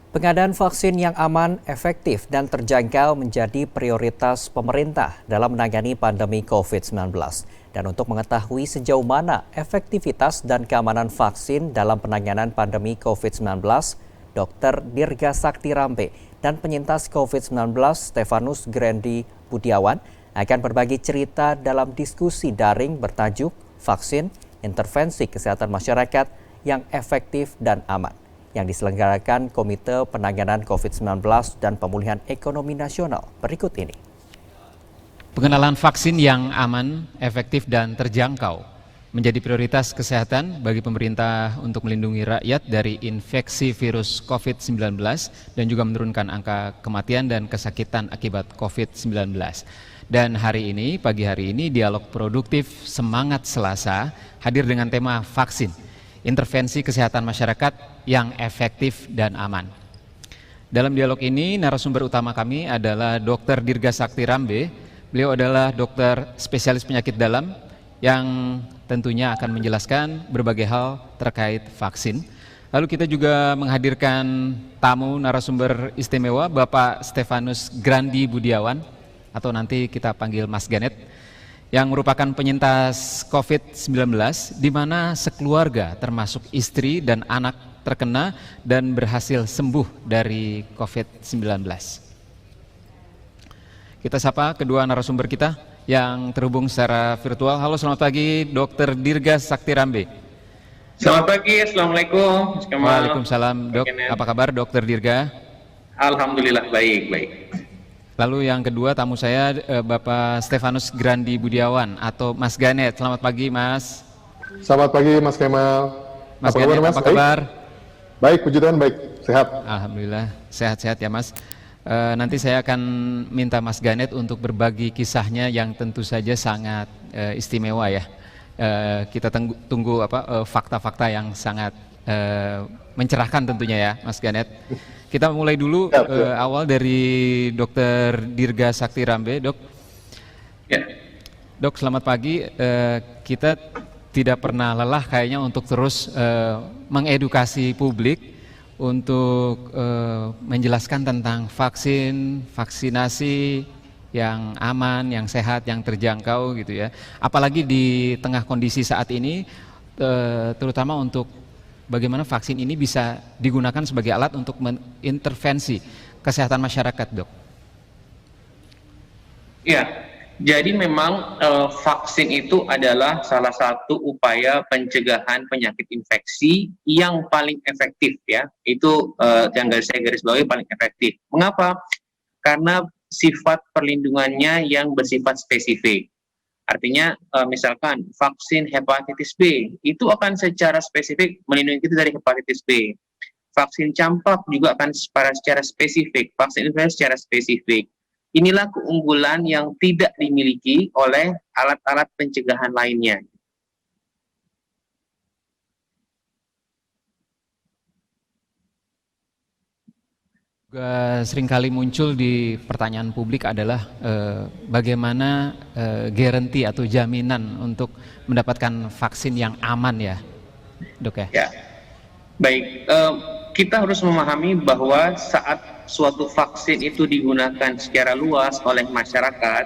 Pengadaan vaksin yang aman, efektif, dan terjangkau menjadi prioritas pemerintah dalam menangani pandemi COVID-19. Dan untuk mengetahui sejauh mana efektivitas dan keamanan vaksin dalam penanganan pandemi COVID-19, Dr. Dirga Sakti Rambe dan penyintas COVID-19 Stefanus Grandi Budiawan akan berbagi cerita dalam diskusi daring bertajuk Vaksin, Intervensi Kesehatan Masyarakat yang Efektif dan Aman, yang diselenggarakan Komite Penanganan COVID-19 dan Pemulihan Ekonomi Nasional berikut ini. Pengenalan vaksin yang aman, efektif, dan terjangkau menjadi prioritas kesehatan bagi pemerintah untuk melindungi rakyat dari infeksi virus COVID-19 dan juga menurunkan angka kematian dan kesakitan akibat COVID-19. Dan pagi hari ini, Dialog Produktif Semangat Selasa hadir dengan tema vaksin, intervensi kesehatan masyarakat yang efektif dan aman. Dalam dialog ini, narasumber utama kami adalah Dr. Dirga Sakti Rambe. Beliau adalah dokter spesialis penyakit dalam yang tentunya akan menjelaskan berbagai hal terkait vaksin. Lalu kita juga menghadirkan tamu narasumber istimewa, Bapak Stefanus Grandi Budiawan, atau nanti kita panggil Mas Ganet, yang merupakan penyintas COVID-19, di mana sekeluarga termasuk istri dan anak terkena dan berhasil sembuh dari COVID-19. Kita sapa kedua narasumber kita yang terhubung secara virtual. Halo, selamat pagi Dr. Dirga Sakti Rambe. Selamat pagi, Assalamualaikum. Waalaikumsalam, Dok. Apa kabar Dr. Dirga? Alhamdulillah, baik. Lalu yang kedua tamu saya Bapak Stefanus Grandi Budiawan atau Mas Ganet. Selamat pagi Mas. Selamat pagi Mas Kemal. Mas Ganet, apa kabar? Baik, puji Tuhan, baik, sehat. Alhamdulillah, sehat-sehat ya Mas. Nanti saya akan minta Mas Ganet untuk berbagi kisahnya yang tentu saja sangat istimewa ya. Kita tunggu fakta-fakta yang sangat mencerahkan tentunya ya Mas Ganet. Kita mulai dulu awal dari Dr. Dirga Sakti Rambe, Dok. Ya. Dok, selamat pagi. Kita tidak pernah lelah kayaknya untuk terus mengedukasi publik untuk menjelaskan tentang vaksin, vaksinasi yang aman, yang sehat, yang terjangkau gitu ya. Apalagi di tengah kondisi saat ini, terutama untuk bagaimana vaksin ini bisa digunakan sebagai alat untuk mengintervensi kesehatan masyarakat, Dok. Ya, jadi memang vaksin itu adalah salah satu upaya pencegahan penyakit infeksi yang paling efektif ya. Itu yang saya garis bawahi paling efektif. Mengapa? Karena sifat perlindungannya yang bersifat spesifik. Artinya misalkan vaksin hepatitis B itu akan secara spesifik melindungi kita dari hepatitis B. Vaksin campak juga akan secara spesifik, vaksin influenza secara spesifik. Inilah keunggulan yang tidak dimiliki oleh alat-alat pencegahan lainnya. Juga seringkali muncul di pertanyaan publik adalah bagaimana garansi atau jaminan untuk mendapatkan vaksin yang aman ya, Dok ya? Ya, baik. Kita harus memahami bahwa saat suatu vaksin itu digunakan secara luas oleh masyarakat,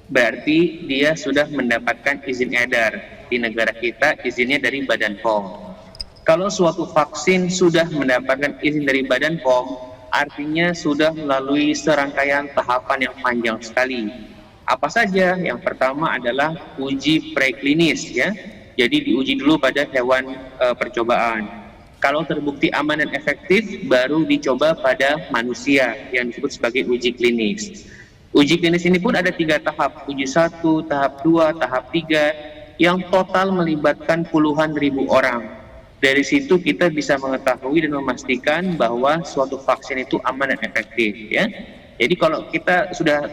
berarti dia sudah mendapatkan izin edar. Di negara kita izinnya dari Badan POM. Kalau suatu vaksin sudah mendapatkan izin dari Badan POM, artinya sudah melalui serangkaian tahapan yang panjang sekali. Apa saja? Yang pertama adalah uji preklinis ya. Jadi diuji dulu pada hewan percobaan. Kalau terbukti aman dan efektif, baru dicoba pada manusia yang disebut sebagai uji klinis. Uji klinis ini pun ada 3 tahap, uji 1, tahap 2, tahap 3, yang total melibatkan puluhan ribu orang. Dari situ kita bisa mengetahui dan memastikan bahwa suatu vaksin itu aman dan efektif ya. Jadi kalau kita sudah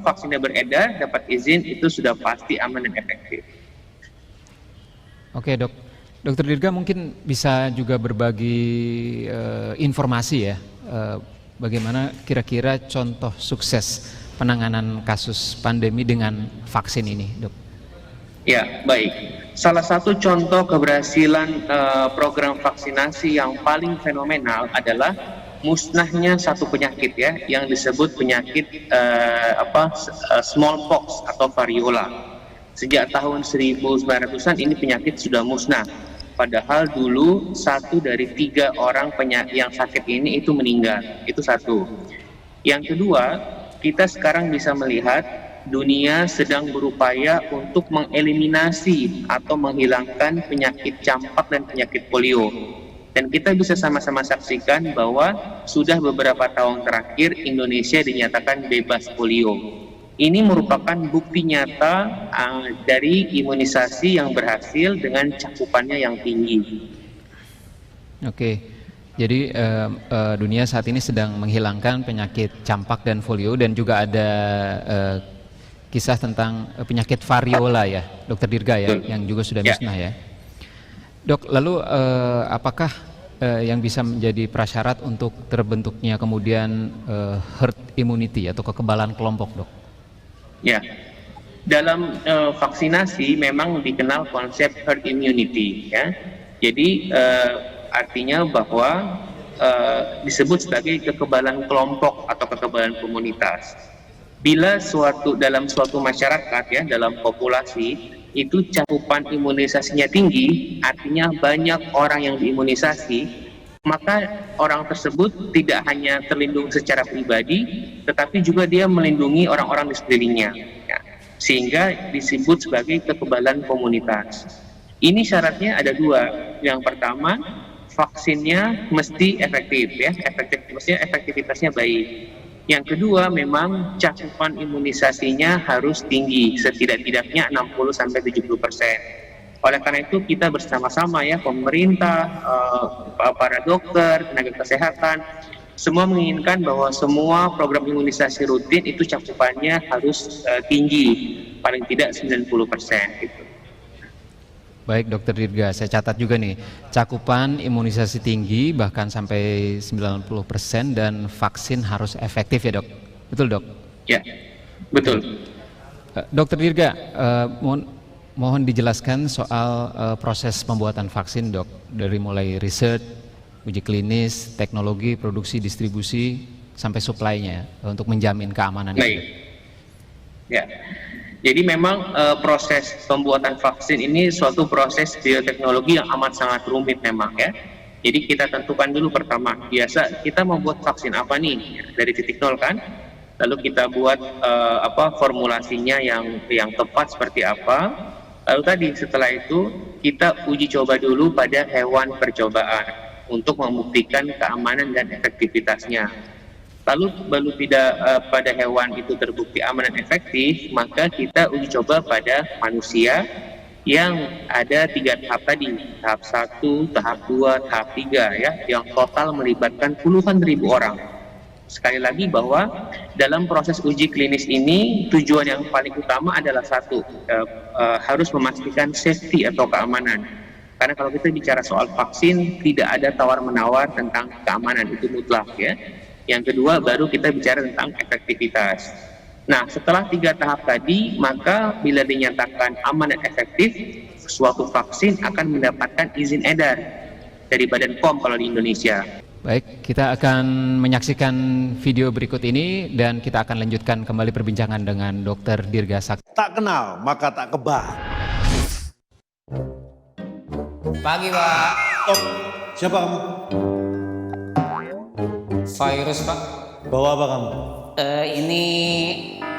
vaksinnya beredar, dapat izin, itu sudah pasti aman dan efektif. Oke, Dok. Dr. Dirga mungkin bisa juga berbagi informasi ya, bagaimana kira-kira contoh sukses penanganan kasus pandemi dengan vaksin ini, Dok? Ya, baik. Salah satu contoh keberhasilan program vaksinasi yang paling fenomenal adalah musnahnya satu penyakit ya yang disebut penyakit smallpox atau variola. Sejak tahun 1900-an ini penyakit sudah musnah. Padahal dulu 1 dari 3 orang yang sakit ini itu meninggal. Itu satu. Yang kedua, kita sekarang bisa melihat dunia sedang berupaya untuk mengeliminasi atau menghilangkan penyakit campak dan penyakit polio. Dan kita bisa sama-sama saksikan bahwa sudah beberapa tahun terakhir Indonesia dinyatakan bebas polio. Ini merupakan bukti nyata dari imunisasi yang berhasil dengan cakupannya yang tinggi. Oke, jadi dunia saat ini sedang menghilangkan penyakit campak dan polio, dan juga ada kisah tentang penyakit variola ya, Dokter Dirga ya, yang juga sudah musnah ya. Dok, lalu apakah yang bisa menjadi prasyarat untuk terbentuknya kemudian herd immunity atau kekebalan kelompok, Dok? Ya, dalam vaksinasi memang dikenal konsep herd immunity ya. Jadi artinya bahwa disebut sebagai kekebalan kelompok atau kekebalan komunitas. Bila dalam suatu masyarakat ya, dalam populasi itu cakupan imunisasinya tinggi, artinya banyak orang yang diimunisasi, maka orang tersebut tidak hanya terlindung secara pribadi, tetapi juga dia melindungi orang-orang di sekelilingnya, ya. Sehingga disebut sebagai kekebalan komunitas. Ini syaratnya ada 2. Yang pertama, vaksinnya mesti efektif, ya, efektivitasnya baik. Yang kedua, memang cakupan imunisasinya harus tinggi, setidak-tidaknya 60-70%. Oleh karena itu kita bersama-sama ya, pemerintah, para dokter, tenaga kesehatan, semua menginginkan bahwa semua program imunisasi rutin itu cakupannya harus tinggi, paling tidak 90%. Gitu. Baik Dokter Dirga, saya catat juga nih, cakupan imunisasi tinggi bahkan sampai 90% dan vaksin harus efektif ya, Dok? Betul, Dok? Ya, betul. Dokter Dirga, mohon dijelaskan soal proses pembuatan vaksin, Dok, dari mulai riset, uji klinis, teknologi, produksi, distribusi, sampai supply-nya untuk menjamin keamanan. Baik. Ya. Jadi memang proses pembuatan vaksin ini suatu proses bioteknologi yang amat sangat rumit memang ya. Jadi kita tentukan dulu pertama, biasa kita membuat vaksin apa nih dari titik nol kan? Lalu kita buat formulasinya yang tepat seperti apa. Lalu tadi setelah itu kita uji coba dulu pada hewan percobaan untuk membuktikan keamanan dan efektivitasnya. Lalu baru tidak pada hewan itu terbukti aman dan efektif, maka kita uji coba pada manusia yang ada 3 tahap tadi, tahap 1, tahap 2, tahap 3 ya, yang total melibatkan puluhan ribu orang. Sekali lagi bahwa dalam proses uji klinis ini tujuan yang paling utama adalah satu, harus memastikan safety atau keamanan. Karena kalau kita bicara soal vaksin, tidak ada tawar-menawar tentang keamanan, itu mutlak ya. Yang kedua baru kita bicara tentang efektivitas. Nah, setelah 3 tahap tadi, maka bila dinyatakan aman dan efektif, suatu vaksin akan mendapatkan izin edar dari Badan POM kalau di Indonesia. Baik, kita akan menyaksikan video berikut ini dan kita akan lanjutkan kembali perbincangan dengan Dr. Dirga Sakti. Tak kenal maka tak kebal. Pagi, Pak. Oh, siapa kamu? Virus, Pak. Bawa apa kamu? Ini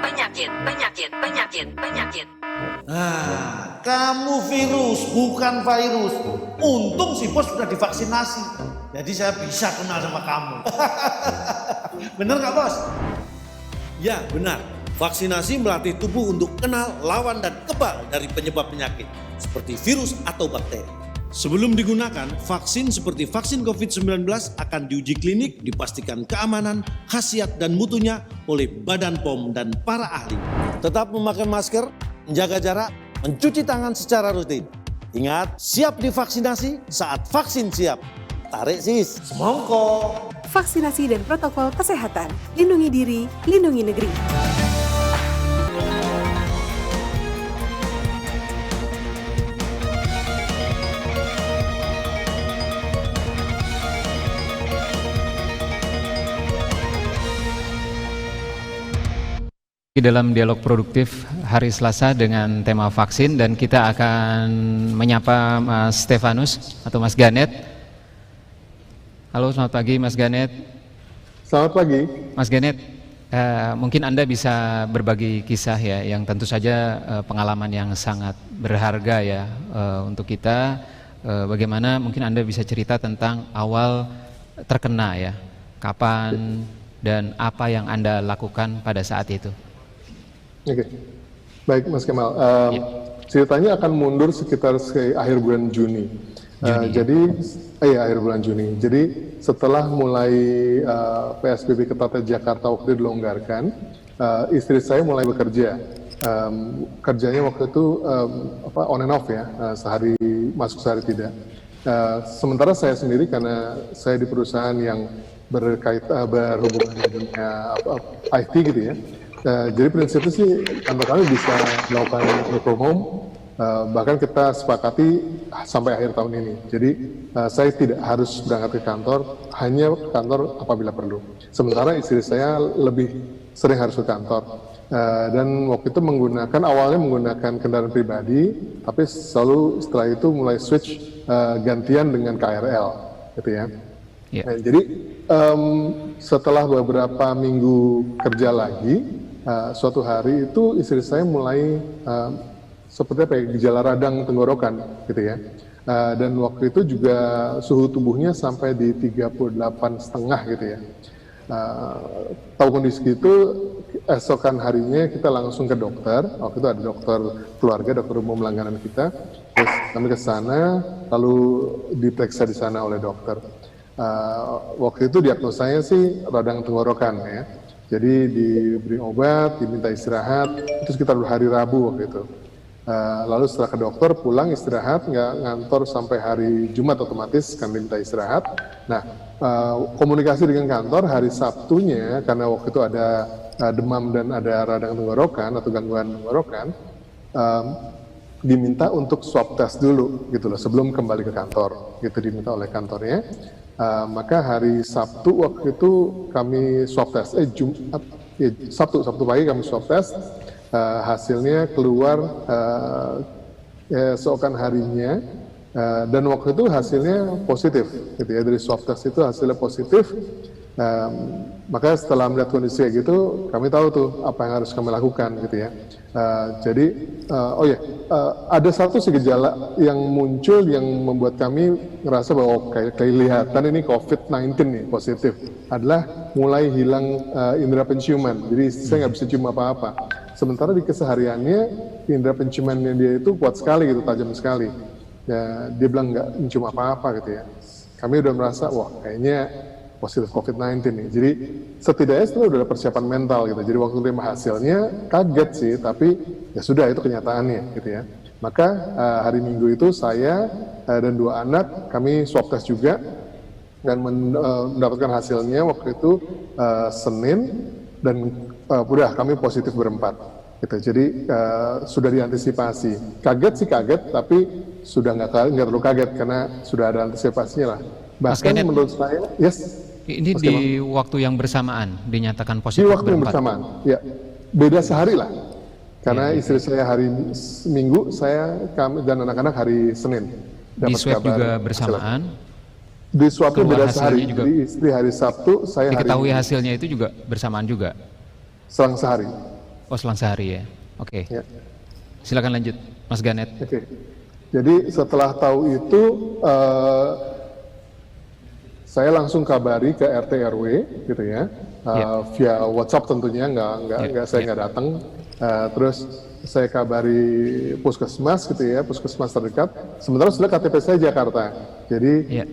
Penyakit. Nah, kamu virus, bukan virus. Untung si bos sudah divaksinasi. Jadi saya bisa kenal sama kamu. Bener nggak, Bos? Ya, benar. Vaksinasi melatih tubuh untuk kenal, lawan, dan kebal dari penyebab penyakit, seperti virus atau bakteri. Sebelum digunakan, vaksin seperti vaksin COVID-19 akan diuji klinik, dipastikan keamanan, khasiat, dan mutunya oleh Badan POM dan para ahli. Tetap memakai masker, menjaga jarak, mencuci tangan secara rutin. Ingat, siap divaksinasi saat vaksin siap. Tarik sis, semongko. Vaksinasi dan protokol kesehatan. Lindungi diri, lindungi negeri. Dalam dialog produktif hari Selasa dengan tema vaksin, dan kita akan menyapa Mas Stefanus atau Mas Ganet. Halo, selamat pagi Mas Ganet. Selamat pagi. Mas Ganet, mungkin Anda bisa berbagi kisah ya, yang tentu saja pengalaman yang sangat berharga ya untuk kita. Bagaimana mungkin Anda bisa cerita tentang awal terkena ya, kapan dan apa yang Anda lakukan pada saat itu. Oke, baik Mas Kemal. Ceritanya akan mundur sekitar akhir bulan Juni. Akhir bulan Juni. Jadi setelah mulai PSBB ketat Jakarta waktu itu dilonggarkan, istri saya mulai bekerja. Kerjanya waktu itu on and off ya, sehari masuk sehari tidak. Sementara saya sendiri, karena saya di perusahaan yang berhubungan dengan IT gitu ya. Jadi prinsipnya sih kantor kami bisa melakukan work from home, bahkan kita sepakati sampai akhir tahun ini. Jadi saya tidak harus berangkat ke kantor, hanya ke kantor apabila perlu. Sementara istri saya lebih sering harus ke kantor. Dan waktu itu awalnya menggunakan kendaraan pribadi, tapi selalu setelah itu mulai switch gantian dengan KRL, gitu ya. Yeah. Nah, jadi setelah beberapa minggu kerja lagi, suatu hari itu istri saya mulai seperti gejala radang tenggorokan gitu ya, dan waktu itu juga suhu tubuhnya sampai di 38,5 gitu ya. Tahu kondisi itu, esokan harinya kita langsung ke dokter. Waktu itu ada dokter keluarga, dokter umum langganan kita. Terus kami ke sana, lalu diperiksa di sana oleh dokter. Waktu itu diagnosanya sih radang tenggorokan ya. Jadi diberi obat, diminta istirahat, itu sekitar hari Rabu waktu itu. Lalu setelah ke dokter, pulang istirahat, nggak ngantor sampai hari Jumat, otomatis kan diminta istirahat. Nah, komunikasi dengan kantor hari Sabtunya, karena waktu itu ada demam dan ada radang tenggorokan atau gangguan tenggorokan, diminta untuk swab test dulu gitu loh, sebelum kembali ke kantor, gitu diminta oleh kantornya. Maka hari Sabtu waktu itu kami swab test, Sabtu pagi kami swab test, hasilnya keluar seokan harinya, dan waktu itu hasilnya positif, gitu ya, dari swab test itu hasilnya positif. Maka setelah melihat kondisi kayak gitu, kami tahu tuh apa yang harus kami lakukan, gitu ya. Ada satu gejala yang muncul yang membuat kami ngerasa bahwa kayak kelihatan ini COVID-19 nih positif, adalah mulai hilang indera penciuman. Jadi saya nggak bisa cium apa-apa. Sementara di kesehariannya indera penciumannya dia itu kuat sekali gitu, tajam sekali. Ya, dia bilang nggak mencium apa-apa gitu ya. Kami udah merasa wah kayaknya positif COVID-19 nih. Jadi setidaknya itu udah ada persiapan mental gitu. Jadi waktu terima hasilnya kaget sih, tapi ya sudah, itu kenyataannya gitu ya. Maka hari Minggu itu saya dan 2 anak kami swab test juga, dan mendapatkan hasilnya waktu itu Senin, dan udah kami positif berempat gitu. Jadi sudah diantisipasi. Kaget sih kaget, tapi sudah nggak terlalu kaget karena sudah ada antisipasinya lah. Bahkan menurut saya, ini di waktu yang bersamaan dinyatakan positif. Di waktu yang bersamaan, ya. Beda sehari lah. Karena istri saya hari Minggu, kami dan anak-anak hari Senin. Di swab juga bersamaan. Di swabnya beda sehari. Juga. Jadi istri hari Sabtu, saya diketahui hari hasilnya itu juga bersamaan juga. Selang sehari. Oh, selang sehari ya. Oke. Ya. Silakan lanjut, Mas Ganet. Oke. Jadi setelah tahu itu, saya langsung kabari ke RT RW gitu ya, via WhatsApp tentunya, saya nggak datang. Terus saya kabari puskesmas gitu ya, puskesmas terdekat. Sementara sudah KTP saya Jakarta. Jadi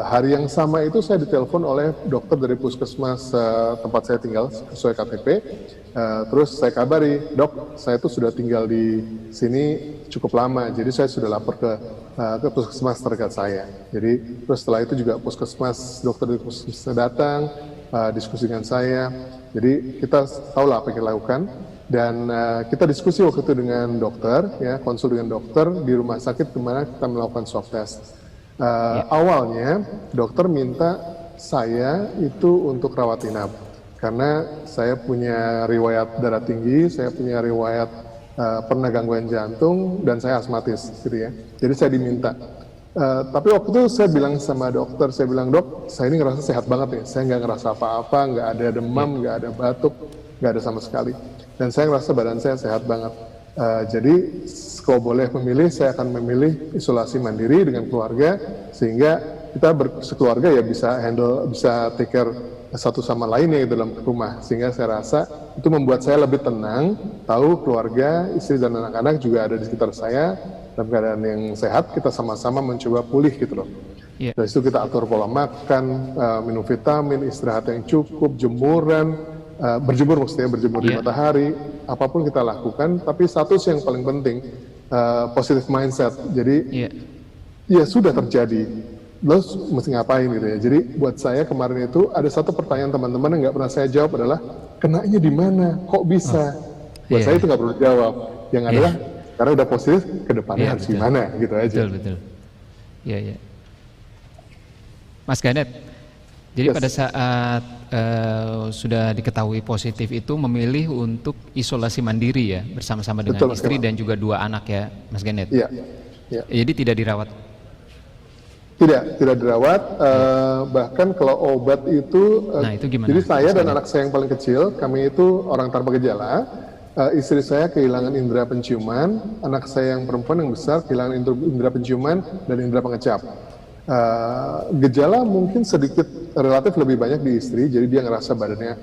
hari yang sama itu saya ditelepon oleh dokter dari puskesmas tempat saya tinggal sesuai KTP. Terus saya kabari, dok, saya itu sudah tinggal di sini cukup lama, jadi saya sudah lapor ke puskesmas terdekat saya. Jadi terus setelah itu juga dokter dari puskesmas datang, diskusi dengan saya. Jadi kita tahu lah apa yang kita lakukan. Dan kita diskusi waktu itu dengan dokter, ya, konsul dengan dokter di rumah sakit kemana kita melakukan swab test. Awalnya dokter minta saya itu untuk rawat inap, karena saya punya riwayat darah tinggi, saya punya riwayat pernah gangguan jantung, dan saya asmatis gitu ya. Jadi saya diminta. Tapi waktu itu saya bilang sama dokter, saya bilang, dok, saya ini ngerasa sehat banget nih, saya nggak ngerasa apa-apa, nggak ada demam, nggak ada batuk, nggak ada sama sekali. Dan saya ngerasa badan saya sehat banget. Jadi kalau boleh memilih, saya akan memilih isolasi mandiri dengan keluarga, sehingga kita sekeluarga ya bisa take care satu sama lainnya dalam rumah, sehingga saya rasa itu membuat saya lebih tenang, tahu keluarga, istri dan anak-anak juga ada di sekitar saya dalam keadaan yang sehat, kita sama-sama mencoba pulih gitu loh. Yeah. Dari situ kita atur pola makan, minum vitamin, istirahat yang cukup, jemuran, berjemur maksudnya, berjemur di matahari, apapun kita lakukan, tapi satu sih yang paling penting, positive mindset. Jadi ya sudah terjadi, lo mesti ngapain gitu ya. Jadi buat saya kemarin itu ada satu pertanyaan teman-teman yang nggak pernah saya jawab adalah, kenanya di mana, kok bisa? Buat saya itu nggak perlu jawab, yang adalah karena udah positif, ke depannya harus gimana gitu aja. Betul. Iya. Mas Ganet, jadi pada saat sudah diketahui positif itu memilih untuk isolasi mandiri ya, bersama-sama dengan istri dan juga 2 anak ya, Mas Ganet? Iya. Jadi tidak dirawat? Tidak dirawat, bahkan kalau obat itu, itu gimana? Jadi saya dan anak saya yang paling kecil, kami itu orang tanpa gejala, istri saya kehilangan indera penciuman, anak saya yang perempuan yang besar kehilangan indera penciuman dan indera pengecap. Gejala mungkin sedikit relatif lebih banyak di istri, jadi dia ngerasa badannya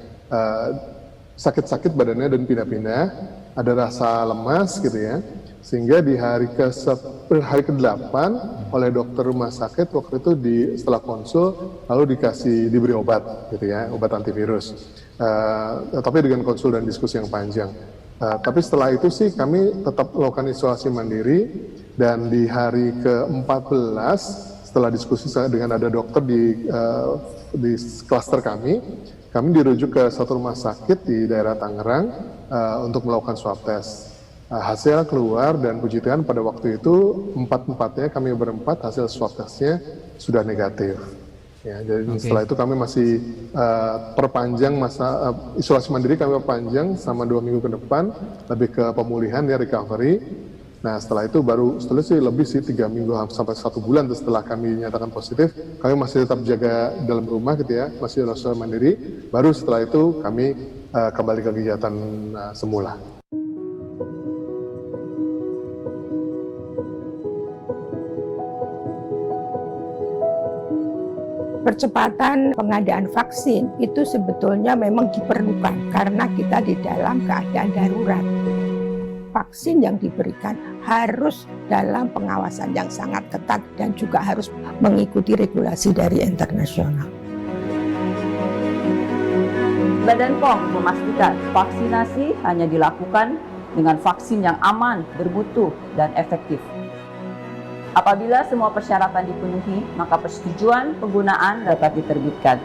sakit-sakit badannya dan pindah-pindah, ada rasa lemas gitu ya, sehingga di hari ke-8 oleh dokter rumah sakit waktu itu setelah konsul lalu diberi obat gitu ya, obat antivirus, tapi dengan konsul dan diskusi yang panjang. Tapi setelah itu sih kami tetap melakukan isolasi mandiri, dan di hari ke-14 setelah diskusi dengan ada dokter di klaster kami dirujuk ke satu rumah sakit di daerah Tangerang untuk melakukan swab test. Hasil keluar dan puji Tuhan pada waktu itu empat-empatnya kami berempat hasil swab testnya sudah negatif. Ya, jadi setelah itu kami masih perpanjang masa isolasi mandiri, kami perpanjang sama 2 minggu ke depan, lebih ke pemulihan ya, recovery. Nah setelah itu lebih sih 3 minggu sampai 1 bulan setelah kami nyatakan positif, kami masih tetap jaga dalam rumah gitu ya, masih isolasi mandiri. Baru setelah itu kami kembali ke kegiatan semula. Percepatan pengadaan vaksin itu sebetulnya memang diperlukan karena kita di dalam keadaan darurat. Vaksin yang diberikan harus dalam pengawasan yang sangat ketat dan juga harus mengikuti regulasi dari internasional. Badan POM memastikan vaksinasi hanya dilakukan dengan vaksin yang aman, bermutu, dan efektif. Apabila semua persyaratan dipenuhi, maka persetujuan penggunaan dapat diterbitkan.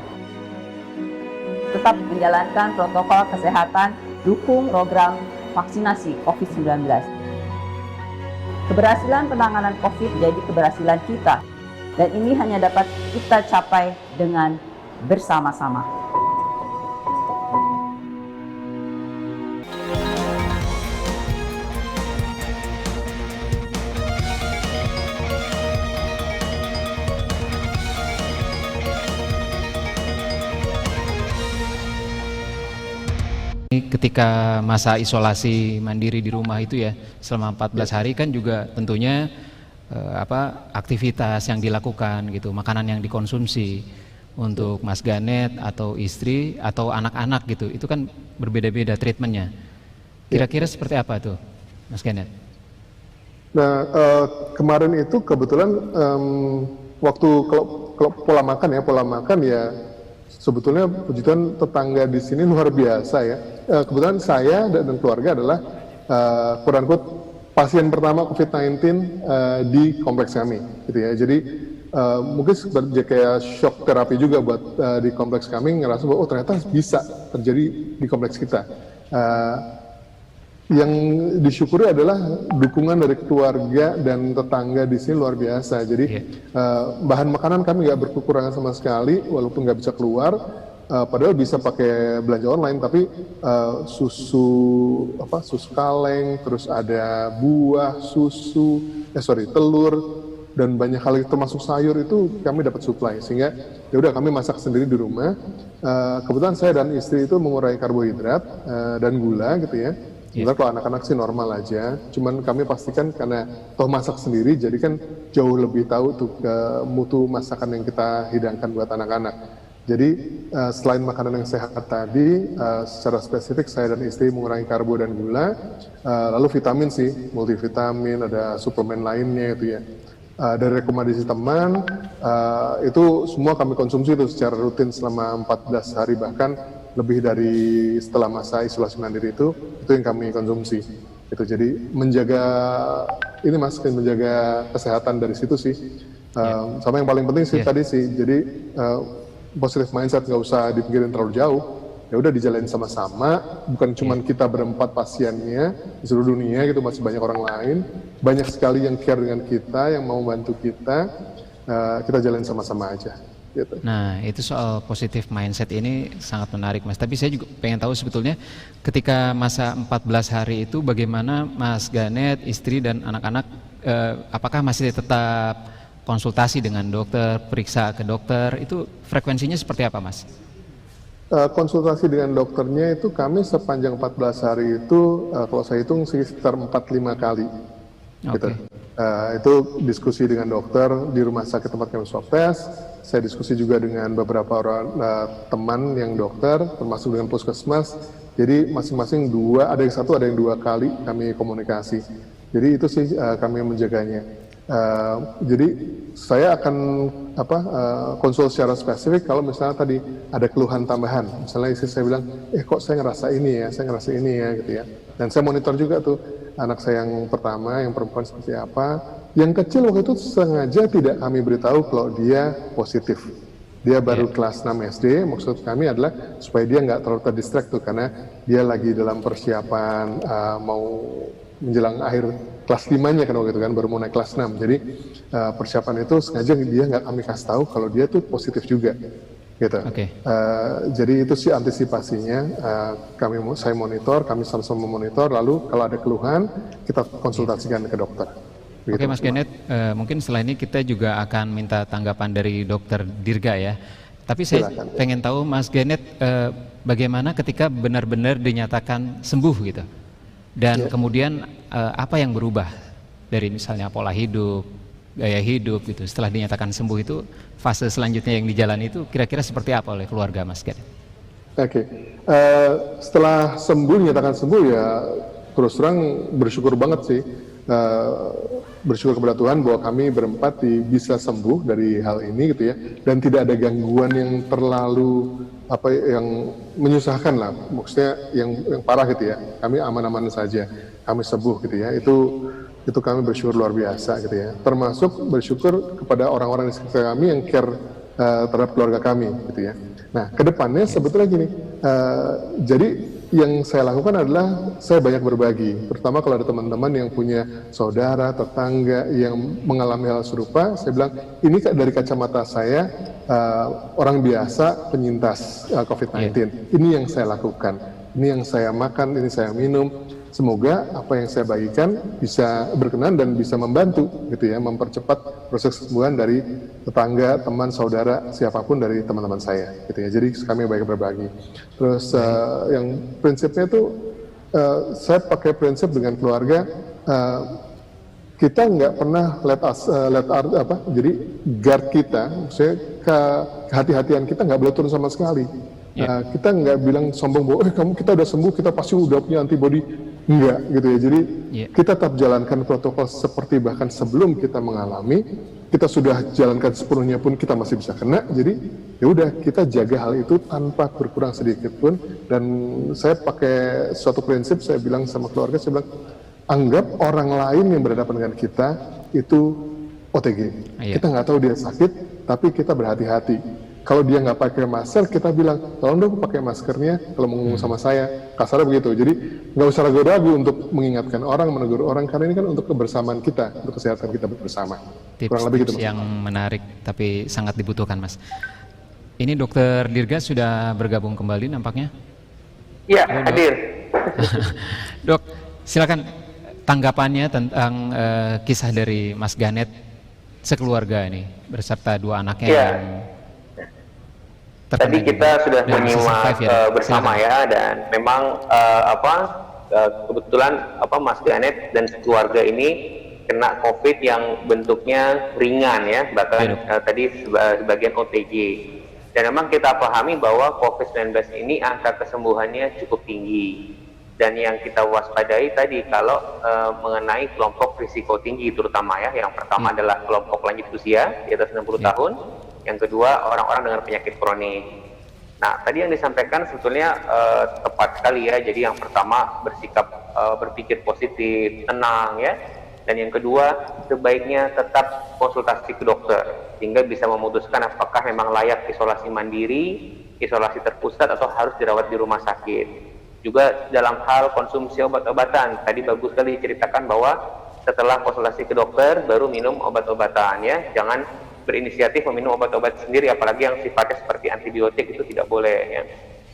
Tetap menjalankan protokol kesehatan, dukung program vaksinasi COVID-19. Keberhasilan penanganan COVID jadi keberhasilan kita, dan ini hanya dapat kita capai dengan bersama-sama. Ketika masa isolasi mandiri di rumah itu ya selama 14 hari kan juga tentunya aktivitas yang dilakukan gitu, makanan yang dikonsumsi untuk Mas Ganet atau istri atau anak-anak gitu, itu kan berbeda-beda treatmentnya. Kira-kira seperti apa tuh Mas Ganet? Nah kemarin itu kebetulan waktu kalau pola makan ya sebetulnya puji Tuhan tetangga di sini luar biasa ya. Kebetulan saya dan keluarga adalah quote-unquote pasien pertama COVID-19 di kompleks kami, gitu ya. Jadi mungkin seperti kayak shock terapi juga buat di kompleks kami, ngerasa bahwa ternyata bisa terjadi di kompleks kita. Yang disyukuri adalah dukungan dari keluarga dan tetangga di sini luar biasa. Jadi bahan makanan kami nggak berkekurangan sama sekali, walaupun nggak bisa keluar. padahal bisa pakai belanja online, tapi susu kaleng, terus ada buah, telur, dan banyak hal termasuk sayur itu kami dapat supply, sehingga ya udah kami masak sendiri di rumah. Kebetulan saya dan istri itu mengurangi karbohidrat dan gula gitu ya. Sebenarnya kalau anak-anak sih normal aja, cuman kami pastikan karena toh masak sendiri, jadi kan jauh lebih tahu tuh mutu masakan yang kita hidangkan buat anak-anak. Jadi selain makanan yang sehat tadi, secara spesifik saya dan istri mengurangi karbo dan gula, lalu vitamin sih, multivitamin, ada suplemen lainnya itu ya. Dari rekomendasi teman, itu semua kami konsumsi itu secara rutin selama 14 hari, bahkan lebih dari setelah masa isolasi mandiri itu yang kami konsumsi. Itu jadi menjaga kesehatan dari situ sih. Sama yang paling penting sih tadi sih, jadi positive mindset, nggak usah dipikirin terlalu jauh, ya udah dijalanin sama-sama, bukan cuman kita berempat pasiennya di seluruh dunia gitu, masih banyak orang lain, banyak sekali yang care dengan kita, yang mau bantu kita jalanin sama-sama aja gitu. Nah, itu soal positive mindset ini sangat menarik, Mas. Tapi saya juga pengen tahu sebetulnya ketika masa 14 hari itu bagaimana Mas Ganet, istri dan anak-anak, apakah masih tetap konsultasi dengan dokter, periksa ke dokter, itu frekuensinya seperti apa, Mas? Konsultasi dengan dokternya itu kami sepanjang 14 hari itu, kalau saya hitung sekitar 4-5 kali. Gitu. Itu diskusi dengan dokter di rumah sakit tempat kami swab test, saya diskusi juga dengan beberapa orang teman yang dokter, termasuk dengan puskesmas, jadi masing-masing ada yang 1, ada yang 2 kali kami komunikasi. Jadi itu sih kami menjaganya. Jadi saya akan konsul secara spesifik kalau misalnya tadi ada keluhan tambahan. Misalnya istri saya bilang, kok saya ngerasa ini ya, gitu ya. Dan saya monitor juga tuh anak saya yang pertama, yang perempuan seperti apa. Yang kecil waktu itu sengaja tidak kami beritahu kalau dia positif. Dia baru kelas 6 SD, maksud kami adalah supaya dia nggak terlalu terdistract tuh, karena dia lagi dalam persiapan mau menjelang akhir kelas 5-nya kan waktu itu kan, baru mau naik kelas 6. Jadi persiapan itu sengaja dia nggak kami kasih tahu kalau dia tuh positif juga gitu. Jadi itu sih antisipasinya, saya monitor, kami sama-sama memonitor, lalu kalau ada keluhan kita konsultasikan ke dokter. Oke, Mas Ganet, mungkin setelah ini kita juga akan minta tanggapan dari Dokter Dirga ya. Tapi saya pengen tahu Mas Ganet, bagaimana ketika benar-benar dinyatakan sembuh gitu, dan kemudian apa yang berubah dari misalnya pola hidup, gaya hidup gitu, setelah dinyatakan sembuh itu fase selanjutnya yang dijalani itu kira-kira seperti apa oleh keluarga Mas Ganet? Setelah sembuh, dinyatakan sembuh ya terus terang bersyukur banget sih. Bersyukur kepada Tuhan bahwa kami berempat bisa sembuh dari hal ini gitu ya, dan tidak ada gangguan yang terlalu yang menyusahkan lah, maksudnya yang parah gitu ya. Kami aman-aman saja, kami sembuh gitu ya. Itu kami bersyukur luar biasa gitu ya. Termasuk bersyukur kepada orang-orang di sekitar kami yang care terhadap keluarga kami gitu ya. Nah, kedepannya sebetulnya gini, jadi yang saya lakukan adalah saya banyak berbagi, terutama kalau ada teman-teman yang punya saudara, tetangga yang mengalami hal serupa. Saya bilang, ini dari kacamata saya, orang biasa penyintas COVID-19. Ini yang saya lakukan, ini yang saya makan, ini saya minum. Semoga apa yang saya bagikan bisa berkenan dan bisa membantu gitu ya, mempercepat proses kesembuhan dari tetangga, teman, saudara, siapapun dari teman-teman saya gitu ya. Jadi kami banyak berbagi. Terus yang prinsipnya itu saya pakai prinsip dengan keluarga, kita nggak pernah jadi guard kita, maksudnya kehati-hatian kita nggak boleh turun sama sekali. Kita nggak bilang sombong bahwa kita udah sembuh, kita pasti udah punya antibody. Enggak gitu ya. Jadi kita tetap jalankan protokol seperti bahkan sebelum kita mengalami, kita sudah jalankan sepenuhnya pun kita masih bisa kena. Jadi ya udah, kita jaga hal itu tanpa berkurang sedikit pun. Dan saya pakai suatu prinsip, saya bilang sama keluarga, saya bilang, anggap orang lain yang berhadapan dengan kita itu OTG. Kita nggak tahu dia sakit, tapi kita berhati-hati. Kalau dia nggak pakai masker, kita bilang, tolong dong pakai maskernya kalau mau ngomong sama saya. Kasarnya begitu. Jadi nggak usah ragu-ragu untuk mengingatkan orang, menegur orang, karena ini kan untuk kebersamaan kita, untuk kesehatan kita bersama. Kurang lebih gitu, Mas. Yang menarik tapi sangat dibutuhkan, Mas. ini Dokter Dirga sudah bergabung kembali nampaknya. Ya, Halo, Dok. hadir. Dok, silakan tanggapannya tentang kisah dari Mas Ganet sekeluarga ini beserta 2 anaknya Ya. yang terkena Tadi kita juga sudah dan masih menyimak survive ya, Dok. bersama Silakan. ya, dan memang kebetulan Mas Ganet dan keluarga ini kena COVID yang bentuknya ringan ya, bahkan tadi sebagian OTG. Dan memang kita pahami bahwa COVID-19 ini angka kesembuhannya cukup tinggi. Dan yang kita waspadai tadi kalau mengenai kelompok risiko tinggi terutama ya, yang pertama adalah kelompok lanjut usia di atas 60 tahun, yang kedua orang-orang dengan penyakit kronik. Nah, tadi yang disampaikan sebetulnya tepat sekali ya. Jadi yang pertama berpikir positif, tenang ya. Dan yang kedua, sebaiknya tetap konsultasi ke dokter sehingga bisa memutuskan apakah memang layak isolasi mandiri, isolasi terpusat atau harus dirawat di rumah sakit. Juga dalam hal konsumsi obat-obatan, tadi bagus sekali diceritakan bahwa setelah konsultasi ke dokter baru minum obat-obatan ya. Jangan berinisiatif meminum obat-obat sendiri, apalagi yang sifatnya seperti antibiotik, itu tidak boleh ya.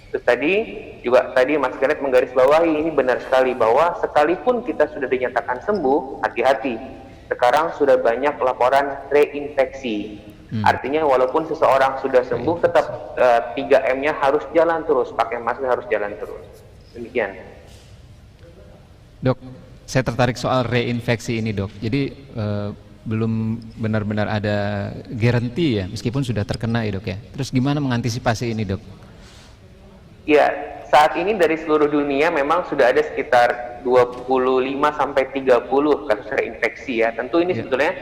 Terus tadi Mas Ganet menggarisbawahi, ini benar sekali bahwa sekalipun kita sudah dinyatakan sembuh, hati-hati. Sekarang sudah banyak laporan reinfeksi. Artinya walaupun seseorang sudah sembuh, tetap 3M-nya harus jalan terus, pakai masker harus jalan terus. Demikian. Dok, saya tertarik soal reinfeksi ini, Dok. Jadi belum benar-benar ada garansi ya, meskipun sudah terkena ya, Dok ya. Terus gimana mengantisipasi ini, Dok? Ya, saat ini dari seluruh dunia memang sudah ada sekitar 25 sampai 30 kasus reinfeksi ya. Tentu ini sebetulnya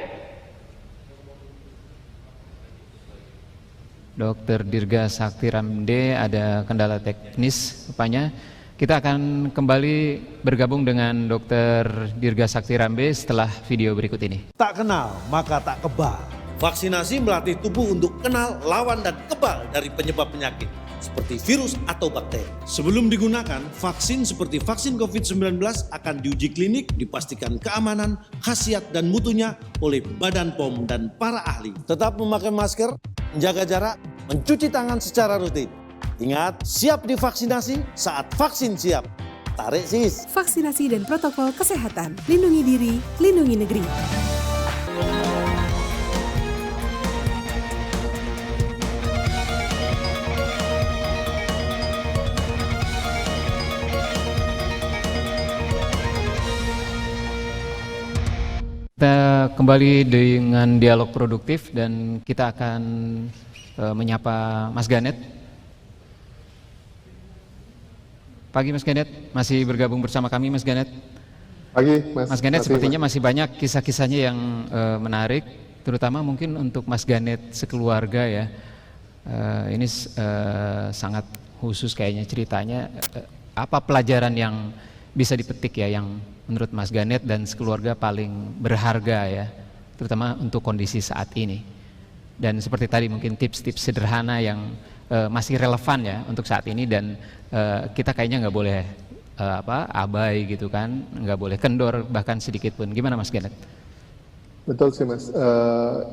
Dokter Dirga Sakti Ramde ada kendala teknis rupanya. Kita akan kembali bergabung dengan Dokter Dirga Sakti Rambe setelah video berikut ini. Tak kenal maka tak kebal. Vaksinasi melatih tubuh untuk kenal, lawan, dan kebal dari penyebab penyakit seperti virus atau bakteri. Sebelum digunakan, vaksin seperti vaksin COVID-19 akan diuji klinik, dipastikan keamanan, khasiat, dan mutunya oleh Badan POM dan para ahli. Tetap memakai masker, menjaga jarak, mencuci tangan secara rutin. Ingat, siap divaksinasi saat vaksin siap. Tarik sis. Vaksinasi dan protokol kesehatan. Lindungi diri, lindungi negeri. Kita kembali dengan dialog produktif dan kita akan menyapa Mas Ganet. Pagi Mas Ganet, masih bergabung bersama kami Mas Ganet. Pagi Mas. Mas Ganet, sepertinya masih banyak kisah-kisahnya yang menarik, terutama mungkin untuk Mas Ganet sekeluarga ya. Ini sangat khusus kayaknya ceritanya. Apa pelajaran yang bisa dipetik ya yang menurut Mas Ganet dan sekeluarga paling berharga ya, terutama untuk kondisi saat ini. Dan seperti tadi mungkin tips-tips sederhana yang masih relevan ya untuk saat ini, dan kita kayaknya nggak boleh abai gitu kan, nggak boleh kendor bahkan sedikit pun. Gimana Mas Ganet? Betul sih Mas,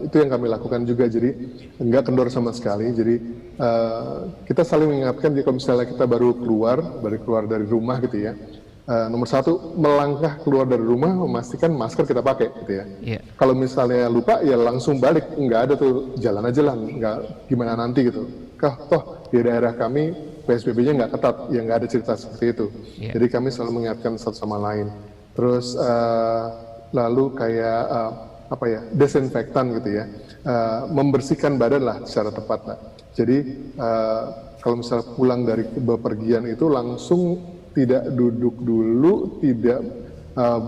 itu yang kami lakukan juga, jadi nggak kendor sama sekali. Jadi kita saling mengingatkan, jika misalnya kita baru keluar dari rumah gitu ya, nomor satu, melangkah keluar dari rumah memastikan masker kita pakai gitu ya. Kalau misalnya lupa ya langsung balik, nggak ada tuh jalan aja lah, nggak gimana nanti gitu. Toh di daerah kami PSBB-nya nggak ketat, ya nggak ada cerita seperti itu. Jadi kami selalu mengingatkan satu sama lain. Terus lalu kayak desinfektan gitu ya, membersihkan badan lah secara tepat lah. Jadi kalau misalnya pulang dari bepergian itu langsung tidak duduk dulu, tidak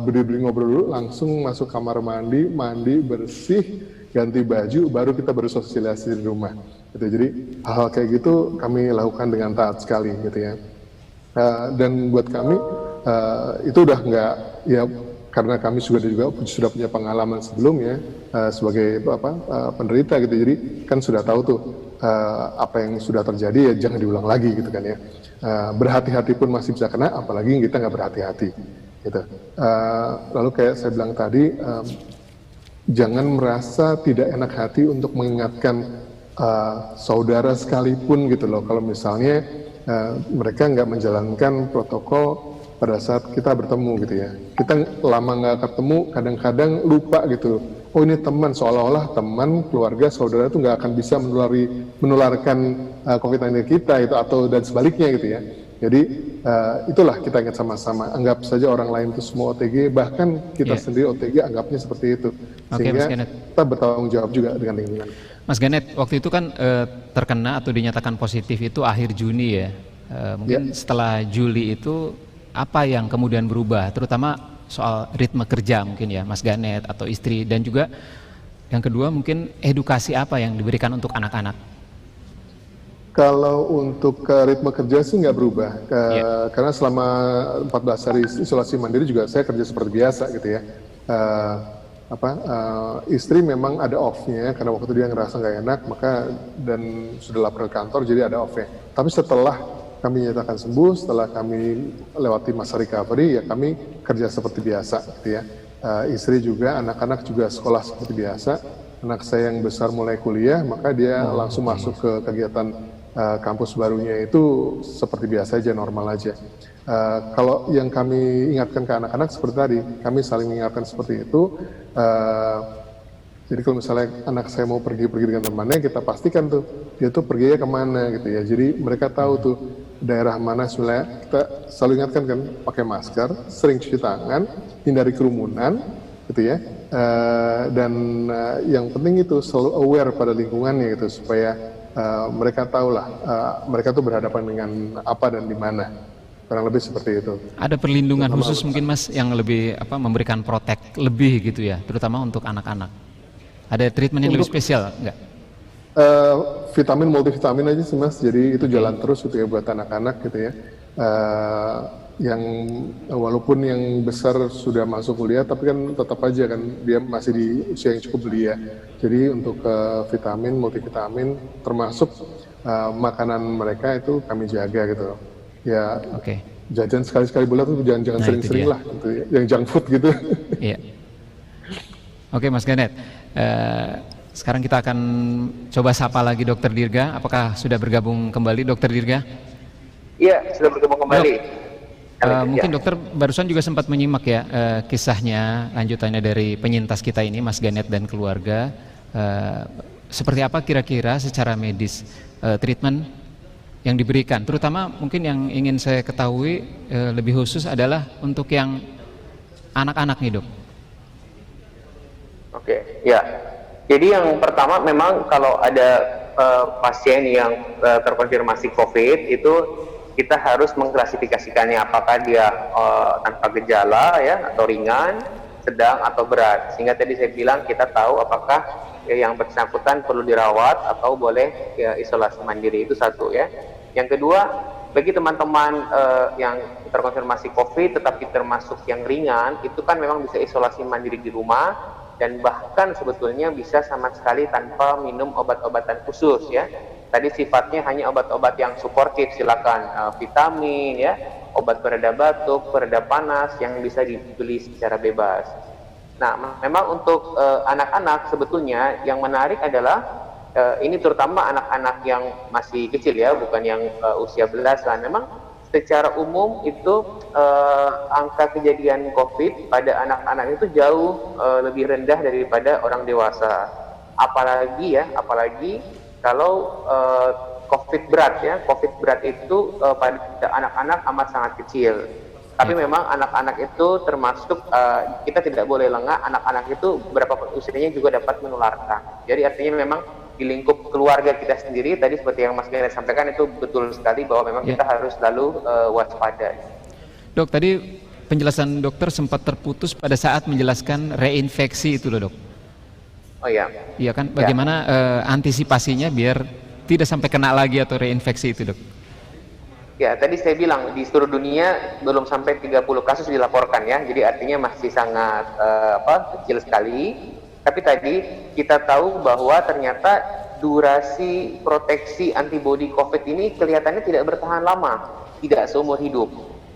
berdiri ngobrol dulu, langsung masuk kamar mandi bersih, ganti baju, baru kita bersosialisasi di rumah. Gitu. Jadi hal-hal kayak gitu kami lakukan dengan taat sekali gitu ya. Dan buat kami itu udah nggak ya, karena kami sudah punya pengalaman sebelumnya sebagai penderita gitu. Jadi kan sudah tahu tuh apa yang sudah terjadi ya jangan diulang lagi gitu kan ya. Berhati-hati pun masih bisa kena, apalagi kita nggak berhati-hati gitu. Lalu kayak saya bilang tadi, jangan merasa tidak enak hati untuk mengingatkan saudara sekalipun gitu loh, kalau misalnya mereka nggak menjalankan protokol pada saat kita bertemu gitu ya. Kita lama nggak ketemu, kadang-kadang lupa gitu. Oh ini teman, seolah-olah teman, keluarga, saudara itu nggak akan bisa menularkan COVID-19 kita itu atau dan sebaliknya gitu ya. Jadi itulah kita ingat sama-sama. Anggap saja orang lain itu semua OTG, bahkan kita sendiri OTG anggapnya seperti itu. Sehingga kita bertanggung jawab juga dengan lingkungan. Mas Ganet, waktu itu kan terkena atau dinyatakan positif itu akhir Juni ya. Mungkin setelah Juli itu apa yang kemudian berubah, terutama soal ritme kerja mungkin ya Mas Ganet atau istri, dan juga yang kedua mungkin edukasi apa yang diberikan untuk anak-anak? Kalau untuk ritme kerja sih nggak berubah, karena selama 14 hari isolasi mandiri juga saya kerja seperti biasa gitu ya. Istri memang ada off-nya karena waktu dia ngerasa nggak enak, maka dan sudah lapor ke kantor jadi ada off-nya. Tapi setelah kami nyatakan sembuh, setelah kami lewati masa recovery, ya kami kerja seperti biasa gitu ya. Istri juga, anak-anak juga sekolah seperti biasa. Anak saya yang besar mulai kuliah, maka dia langsung masuk ke kegiatan kampus barunya itu seperti biasa aja, normal aja. Kalau yang kami ingatkan ke anak-anak seperti tadi, kami saling mengingatkan seperti itu. Jadi kalau misalnya anak saya mau pergi dengan temannya, kita pastikan tuh dia tuh perginya kemana gitu ya. Jadi mereka tahu tuh daerah mana, sebenarnya kita selalu ingatkan kan, pakai masker, sering cuci tangan, hindari kerumunan gitu ya. Dan yang penting itu selalu aware pada lingkungannya gitu, supaya mereka tahulah mereka tuh berhadapan dengan apa dan di mana. Kurang lebih seperti itu. Ada perlindungan khusus mungkin Mas yang lebih memberikan protek lebih gitu ya, terutama untuk anak-anak. Ada treatment yang lebih spesial enggak? Vitamin, multivitamin aja sih Mas, jadi itu jalan terus gitu ya buat anak-anak gitu ya. Yang walaupun yang besar sudah masuk kuliah, tapi kan tetap aja kan dia masih di usia yang cukup belia. Jadi untuk vitamin, multivitamin termasuk makanan mereka itu kami jaga gitu. Ya, jajan sekali-sekali bulan tuh jangan sering-sering lah gitu ya, yang junk food gitu. Iya. Oke Mas Ganet, sekarang kita akan coba sapa lagi Dokter Dirga. Apakah sudah bergabung kembali Dokter Dirga? Iya, sudah bergabung kembali. Mungkin dokter barusan juga sempat menyimak ya kisahnya, lanjutannya dari penyintas kita ini, Mas Ganet dan keluarga. Seperti apa kira-kira secara medis treatment yang diberikan, terutama mungkin yang ingin saya ketahui lebih khusus adalah untuk yang anak-anak nih dok. Oke, ya. Jadi yang pertama memang kalau ada pasien yang terkonfirmasi COVID itu kita harus mengklasifikasikannya apakah dia tanpa gejala ya atau ringan, sedang atau berat. Sehingga tadi saya bilang kita tahu apakah yang bersangkutan perlu dirawat atau boleh isolasi mandiri, itu satu ya. Yang kedua, bagi teman-teman yang terkonfirmasi COVID tetapi termasuk yang ringan, itu kan memang bisa isolasi mandiri di rumah dan bahkan sebetulnya bisa sama sekali tanpa minum obat-obatan khusus ya. Tadi sifatnya hanya obat-obat yang suportif, silakan vitamin ya, obat pereda batuk, pereda panas yang bisa dibeli secara bebas. Nah, memang untuk anak-anak sebetulnya yang menarik adalah ini terutama anak-anak yang masih kecil ya, bukan yang usia belasan. Memang secara umum itu angka kejadian COVID pada anak-anak itu jauh lebih rendah daripada orang dewasa. Apalagi kalau COVID berat ya, COVID berat itu pada anak-anak amat sangat kecil. Tapi memang anak-anak itu termasuk kita tidak boleh lengah, anak-anak itu berapapun usianya juga dapat menularkan. Jadi artinya memang di lingkup keluarga kita sendiri, tadi seperti yang Mas Ganet sampaikan itu betul sekali bahwa memang kita harus selalu waspada. Dok, tadi penjelasan dokter sempat terputus pada saat menjelaskan reinfeksi itu loh dok. Oh iya. Iya kan, bagaimana antisipasinya biar tidak sampai kena lagi atau reinfeksi itu dok? Ya, tadi saya bilang di seluruh dunia belum sampai 30 kasus dilaporkan ya, jadi artinya masih sangat kecil sekali. Tapi tadi kita tahu bahwa ternyata durasi proteksi antibodi COVID ini kelihatannya tidak bertahan lama, tidak seumur hidup.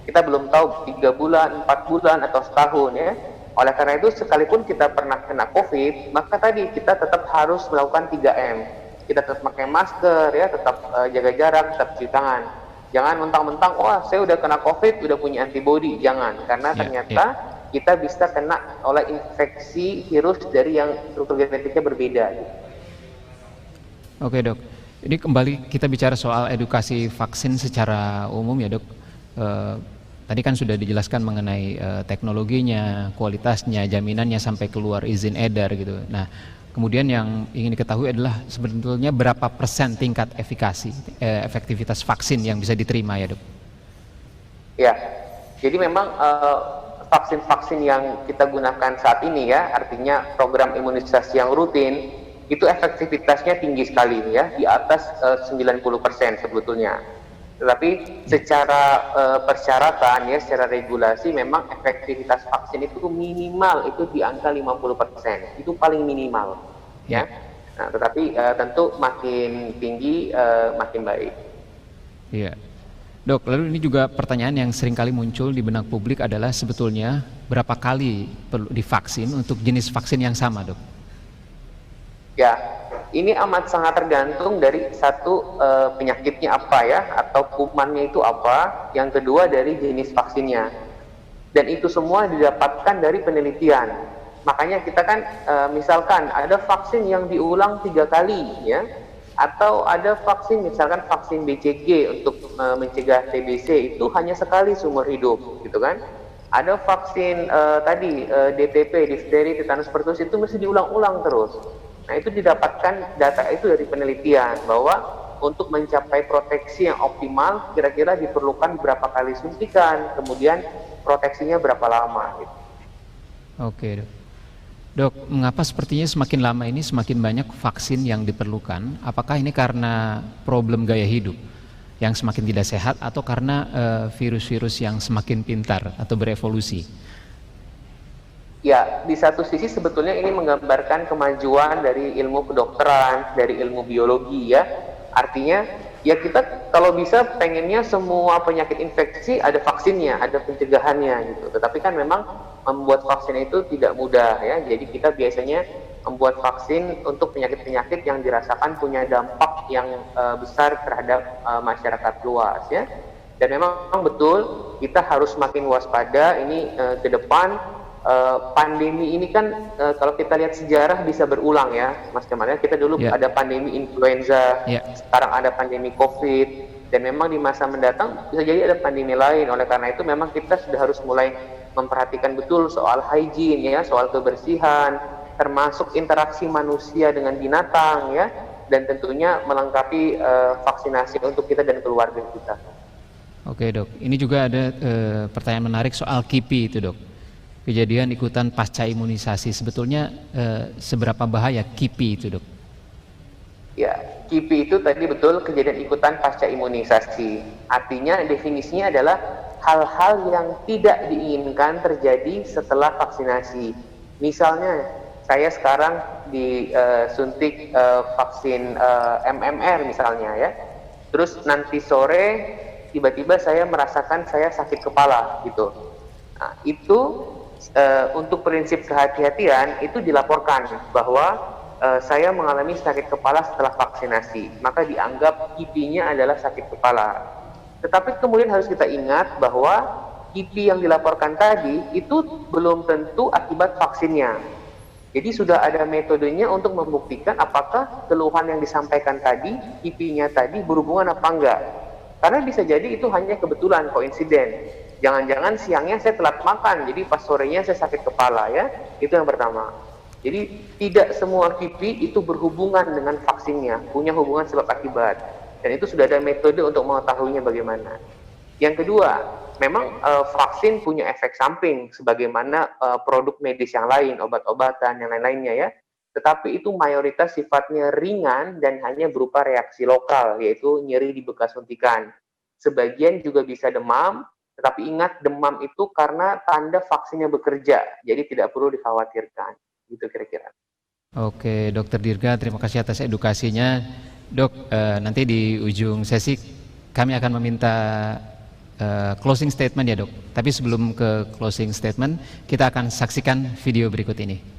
Kita belum tahu 3 bulan, 4 bulan, atau setahun ya. Oleh karena itu sekalipun kita pernah kena COVID, maka tadi kita tetap harus melakukan 3M. kita tetap pakai masker ya, tetap jaga jarak, tetap cuci tangan. Jangan mentang-mentang, wah saya udah kena COVID, udah punya antibodi. Jangan, karena ternyata kita bisa kena oleh infeksi virus dari yang struktur genetiknya berbeda. Oke dok, ini kembali kita bicara soal edukasi vaksin secara umum ya dok. Tadi kan sudah dijelaskan mengenai teknologinya, kualitasnya, jaminannya sampai keluar izin edar gitu. Nah, kemudian yang ingin diketahui adalah sebetulnya berapa persen tingkat efektivitas vaksin yang bisa diterima ya dok? Ya, jadi memang vaksin-vaksin yang kita gunakan saat ini ya, artinya program imunisasi yang rutin, itu efektivitasnya tinggi sekali ya, di atas 90% sebetulnya. Tetapi secara persyaratan ya, secara regulasi memang efektivitas vaksin itu minimal itu di angka 50%, itu paling minimal ya. Nah, tetapi tentu makin tinggi makin baik. Iya. Dok, lalu ini juga pertanyaan yang sering kali muncul di benak publik adalah sebetulnya berapa kali perlu divaksin untuk jenis vaksin yang sama, dok? Ya, ini amat sangat tergantung dari satu penyakitnya apa ya, atau kumannya itu apa, yang kedua dari jenis vaksinnya. Dan itu semua didapatkan dari penelitian. Makanya kita kan misalkan ada vaksin yang diulang 3 kali ya, atau ada vaksin misalkan vaksin BCG untuk mencegah TBC itu hanya sekali seumur hidup gitu kan. Ada vaksin DTP, difteri, tetanus pertussis itu mesti diulang-ulang terus. Nah, itu didapatkan data itu dari penelitian bahwa untuk mencapai proteksi yang optimal kira-kira diperlukan berapa kali suntikan, kemudian proteksinya berapa lama gitu. Oke, dok. Dok, mengapa sepertinya semakin lama ini semakin banyak vaksin yang diperlukan? Apakah ini karena problem gaya hidup yang semakin tidak sehat atau karena virus-virus yang semakin pintar atau berevolusi? Ya, di satu sisi sebetulnya ini menggambarkan kemajuan dari ilmu kedokteran, dari ilmu biologi ya. Artinya ya kita kalau bisa pengennya semua penyakit infeksi ada vaksinnya, ada pencegahannya gitu. Tetapi kan memang membuat vaksin itu tidak mudah ya. Jadi kita biasanya membuat vaksin untuk penyakit-penyakit yang dirasakan punya dampak yang besar terhadap masyarakat luas ya. Dan memang betul kita harus makin waspada ini ke depan. Pandemi ini kan kalau kita lihat sejarah bisa berulang ya Mas Kemal ya. Kita dulu ada pandemi influenza, sekarang ada pandemi COVID, dan memang di masa mendatang bisa jadi ada pandemi lain. Oleh karena itu memang kita sudah harus mulai memperhatikan betul soal hygiene ya, soal kebersihan, termasuk interaksi manusia dengan binatang ya, dan tentunya melengkapi vaksinasi untuk kita dan keluarga kita. Oke dok, ini juga ada pertanyaan menarik soal KIPI itu dok. Kejadian ikutan pasca imunisasi, sebetulnya seberapa bahaya KIPI itu dok? Ya, KIPI itu tadi betul kejadian ikutan pasca imunisasi. Artinya definisinya adalah hal-hal yang tidak diinginkan terjadi setelah vaksinasi. Misalnya saya sekarang disuntik vaksin MMR misalnya ya, terus nanti sore tiba-tiba saya merasakan saya sakit kepala gitu. Nah, itu untuk prinsip kehati-hatian itu dilaporkan bahwa saya mengalami sakit kepala setelah vaksinasi, maka dianggap KIPI-nya adalah sakit kepala. Tetapi kemudian harus kita ingat bahwa KIPI yang dilaporkan tadi itu belum tentu akibat vaksinnya. Jadi sudah ada metodenya untuk membuktikan apakah keluhan yang disampaikan tadi, KIPI-nya tadi berhubungan apa enggak. Karena bisa jadi itu hanya kebetulan, koinsiden. Jangan-jangan siangnya saya telat makan, jadi pas sorenya saya sakit kepala ya. Itu yang pertama. Jadi tidak semua KIPI itu berhubungan dengan vaksinnya, punya hubungan sebab akibat. Dan itu sudah ada metode untuk mengetahuinya bagaimana. Yang kedua, memang vaksin punya efek samping sebagaimana produk medis yang lain, obat-obatan, yang lain-lainnya ya. Tetapi itu mayoritas sifatnya ringan dan hanya berupa reaksi lokal, yaitu nyeri di bekas suntikan. Sebagian juga bisa demam, tetapi ingat demam itu karena tanda vaksinnya bekerja, jadi tidak perlu dikhawatirkan. Gitu kira-kira. Oke, Dokter Dirga, terima kasih atas edukasinya. Dok, nanti di ujung sesi kami akan meminta closing statement ya dok. Tapi sebelum ke closing statement, kita akan saksikan video berikut ini.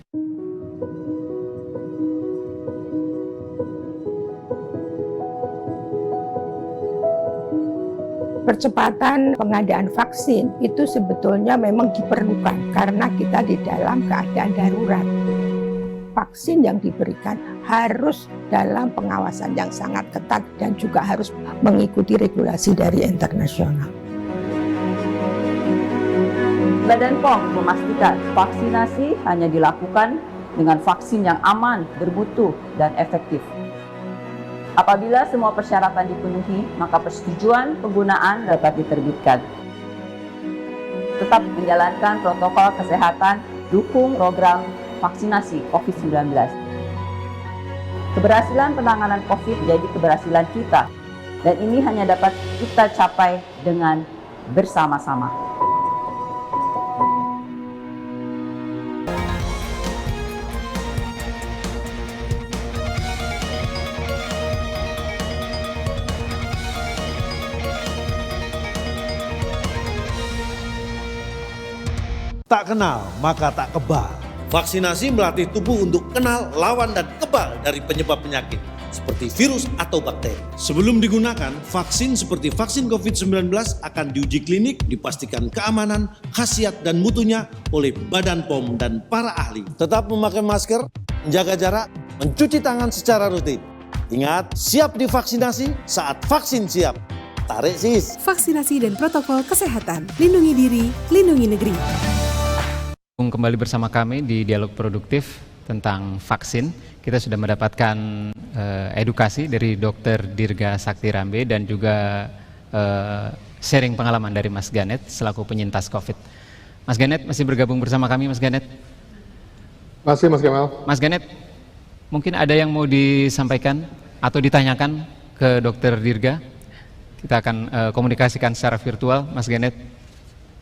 Percepatan pengadaan vaksin itu sebetulnya memang diperlukan karena kita di dalam keadaan darurat. Vaksin yang diberikan harus dalam pengawasan yang sangat ketat dan juga harus mengikuti regulasi dari internasional. Badan POM memastikan vaksinasi hanya dilakukan dengan vaksin yang aman, bermutu, dan efektif. Apabila semua persyaratan dipenuhi, maka persetujuan penggunaan dapat diterbitkan. Tetap menjalankan protokol kesehatan, dukung program vaksinasi COVID-19. Keberhasilan penanganan COVID jadi keberhasilan kita, dan ini hanya dapat kita capai dengan bersama-sama. Tak kenal, maka tak kebal. Vaksinasi melatih tubuh untuk kenal, lawan, dan kebal dari penyebab penyakit, seperti virus atau bakteri. Sebelum digunakan, vaksin seperti vaksin COVID-19 akan diuji klinik, dipastikan keamanan, khasiat, dan mutunya oleh Badan POM dan para ahli. Tetap memakai masker, menjaga jarak, mencuci tangan secara rutin. Ingat, siap divaksinasi saat vaksin siap. Tarik sis. Vaksinasi dan protokol kesehatan. Lindungi diri, lindungi negeri. Kembali bersama kami di Dialog Produktif tentang vaksin. Kita sudah mendapatkan edukasi dari Dr. Dirga Sakti Rambe dan juga sharing pengalaman dari Mas Ganet selaku penyintas COVID. Mas Ganet masih bergabung bersama kami, Mas Ganet? Masih, Mas Kemal. Mas Ganet, mungkin ada yang mau disampaikan atau ditanyakan ke Dr. Dirga? Kita akan komunikasikan secara virtual, Mas Ganet.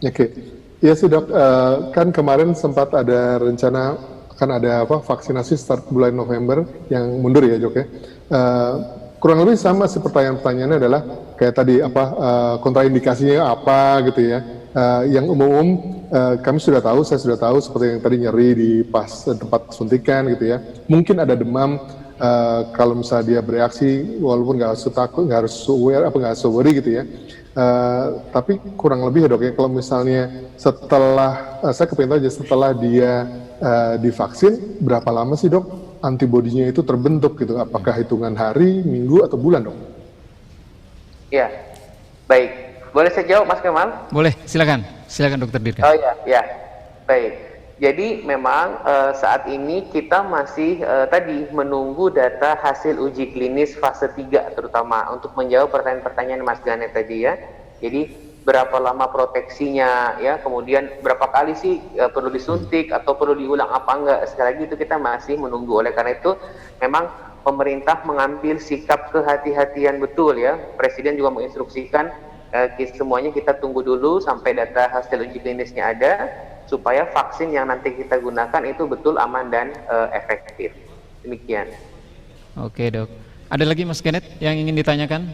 Oke. Iya sih dok, kan kemarin sempat ada rencana akan ada vaksinasi start bulan November yang mundur ya Jok ya. Kurang lebih sama sih pertanyaannya adalah kayak tadi kontraindikasinya apa gitu ya. Yang umum kami sudah tahu, saya sudah tahu seperti yang tadi nyeri di tempat suntikan gitu ya. Mungkin ada demam. Kalau misalnya dia bereaksi, walaupun nggak harus takut, nggak harus worry gitu ya. Tapi kurang lebih ya dok ya, kalau misalnya setelah saya kepengen aja setelah dia divaksin, berapa lama sih dok antibodinya itu terbentuk gitu? Apakah hitungan hari, minggu, atau bulan dok? Ya, baik. Boleh saya jawab Mas Kemal? Boleh, silakan Dokter Dirga. Oh ya, baik. Jadi memang saat ini kita masih tadi menunggu data hasil uji klinis fase 3 terutama untuk menjawab pertanyaan-pertanyaan Mas Ganet tadi ya. Jadi berapa lama proteksinya ya, kemudian berapa kali sih perlu disuntik atau perlu diulang apa enggak. Sekali lagi itu kita masih menunggu. Oleh karena itu memang pemerintah mengambil sikap kehati-hatian betul ya. Presiden juga menginstruksikan semuanya kita tunggu dulu sampai data hasil uji klinisnya ada, supaya vaksin yang nanti kita gunakan itu betul aman dan efektif. Demikian. Oke dok. Ada lagi Mas Ganet yang ingin ditanyakan?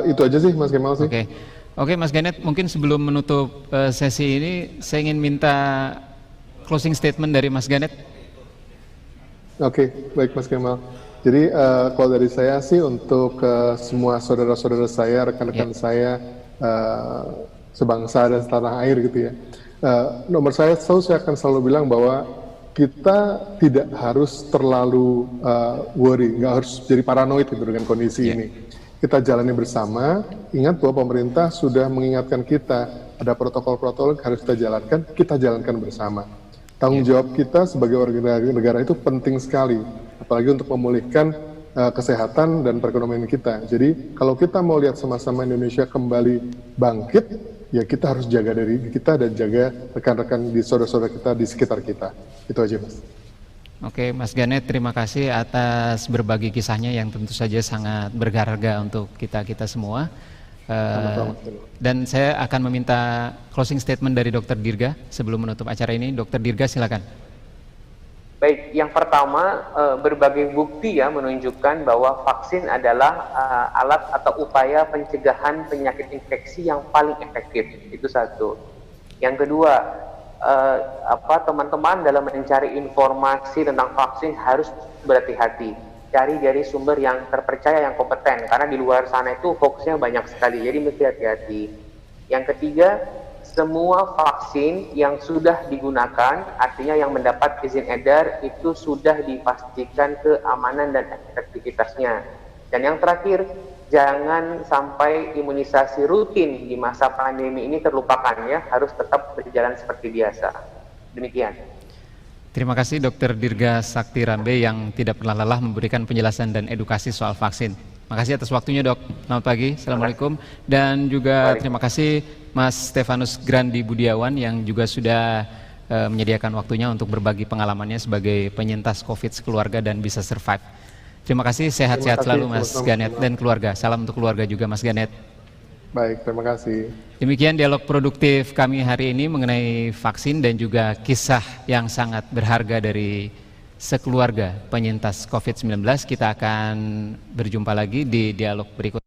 Itu aja sih Mas Kemal sih. Oke Mas Ganet, mungkin sebelum menutup sesi ini, saya ingin minta closing statement dari Mas Ganet. Oke, baik Mas Kemal. Jadi kalau dari saya sih untuk semua saudara-saudara saya, rekan-rekan saya sebangsa dan setanah air gitu ya. Nomor saya akan selalu bilang bahwa kita tidak harus terlalu worry, nggak harus jadi paranoid gitu dengan kondisi ini. Kita jalani bersama. Ingat bahwa pemerintah sudah mengingatkan kita ada protokol-protokol yang harus kita jalankan bersama. Tanggung jawab kita sebagai warga negara itu penting sekali, apalagi untuk memulihkan kesehatan dan perekonomian kita. Jadi kalau kita mau lihat sama-sama Indonesia kembali bangkit, ya kita harus jaga diri kita dan jaga rekan-rekan di saudara-saudara kita di sekitar kita. Itu aja Mas. Oke Mas Ganet, terima kasih atas berbagi kisahnya yang tentu saja sangat berharga untuk kita semua. Dan saya akan meminta closing statement dari Dr. Dirga sebelum menutup acara ini. Dr. Dirga silakan. Baik, yang pertama berbagai bukti ya menunjukkan bahwa vaksin adalah alat atau upaya pencegahan penyakit infeksi yang paling efektif. Itu satu. Yang kedua, teman-teman dalam mencari informasi tentang vaksin harus berhati-hati. cari dari sumber yang terpercaya, yang kompeten, karena di luar sana itu hoax-nya banyak sekali, jadi mesti hati-hati. Yang ketiga, semua vaksin yang sudah digunakan, artinya yang mendapat izin edar, itu sudah dipastikan keamanan dan efektivitasnya. Dan yang terakhir, jangan sampai imunisasi rutin di masa pandemi ini terlupakan ya, harus tetap berjalan seperti biasa. Demikian. Terima kasih Dr. Dirga Sakti Rambe yang tidak pernah lelah memberikan penjelasan dan edukasi soal vaksin. Makasih atas waktunya Dok. Selamat pagi, Assalamualaikum. Dan juga terima kasih Mas Stefanus Grandi Budiawan yang juga sudah menyediakan waktunya untuk berbagi pengalamannya sebagai penyintas COVID sekeluarga dan bisa survive. Terima kasih, sehat-sehat selalu Mas Ganet dan keluarga. Salam untuk keluarga juga Mas Ganet. Baik, terima kasih. Demikian dialog produktif kami hari ini mengenai vaksin dan juga kisah yang sangat berharga dari sekeluarga penyintas COVID-19. Kita akan berjumpa lagi di dialog berikut.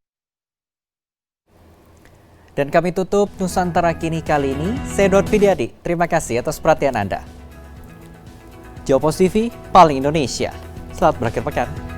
Dan kami tutup Nusantara Kini kali ini. Saya Dot Widiadi, terima kasih atas perhatian Anda. Jopos TV, paling Indonesia. Selamat berakhir pekan.